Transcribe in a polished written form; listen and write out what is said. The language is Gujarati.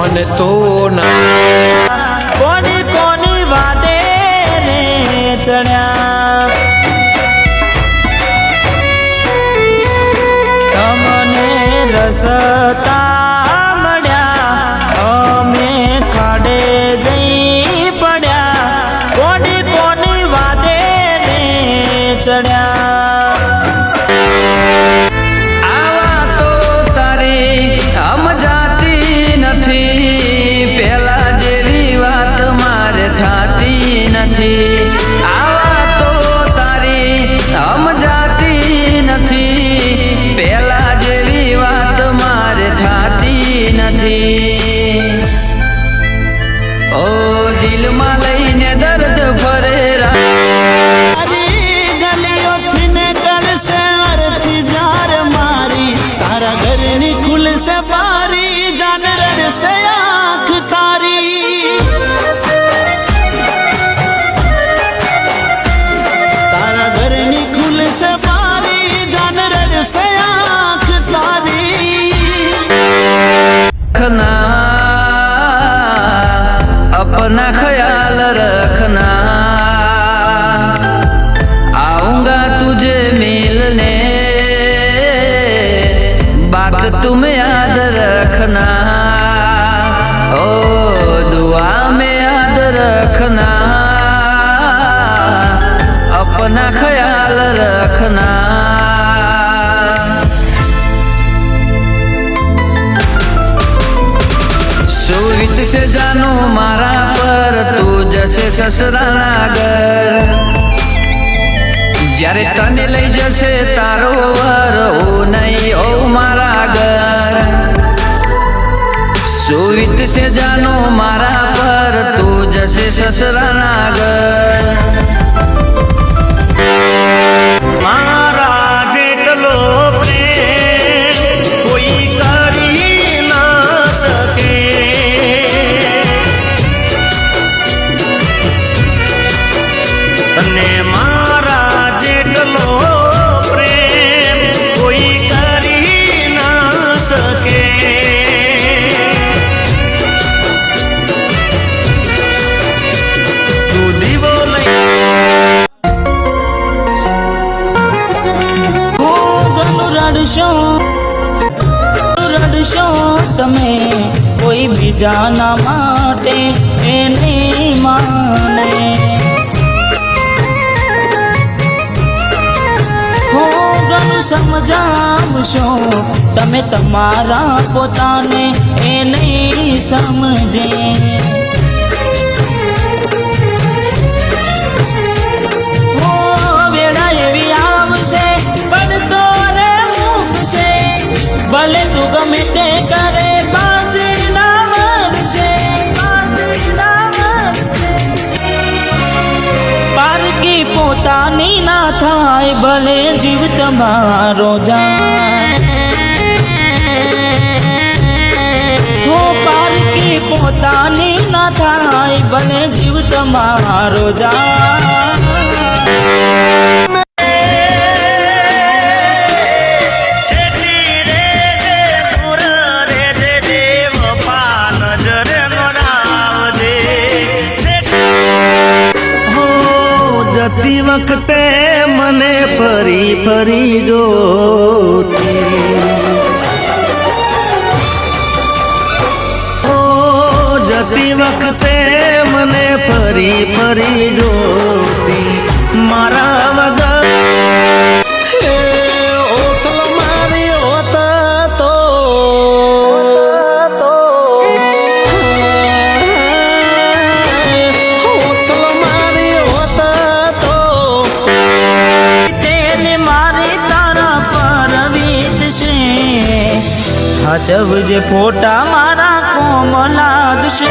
મને તો ના કોની કોની વાદે રે ચડ્યા તમને રસતા મળ્યા અમે ખાડે જઈ પડ્યા કોની કોની વાદે રે ચડ્યા આવા તો તારી સમજાતી નથી પેલા જેવી વાત મારે થાતી નથી આવા તો તારી સમજાતી નથી પેલા જેવી વાત મારે થાતી નથી ઓ દિલમાં લઈને દર્દ ફરે रखना अपना ख्याल रखना आऊंगा तुझे मिलने बात तुम याद रखना ओ दुआ में याद रखना अपना ख्याल रखना सुवित से जानो मारा पर तू जैसे ससराना घर जारे तने लई जसे तारो वर ओ नहीं ओ मारा घर सुवित से जानो मारा पर तू जैसे ससराना घर રડશો તમે કોઈ બીજાના માટે એને માને હો ઘણું સમજાવશો તમે તમારા પોતાને એને સમજે હો વેળા એવી આવશે પડતો ભલે તું ગમે તે કરે બાસી ના વરસે પારકી પોતાની ના થાય ભલે જીવ તમારો જાય હો પારકી પોતાની ના થાય ભલે જીવ તમારો જાય જતી વખતે મને ફરી ફરી જોતી ઓ જતી વખતે મને ફરી ફરી જોતી મારા વગર ઓતલ મારી હોતા તો जब जे फोटा मारा कोम लागशे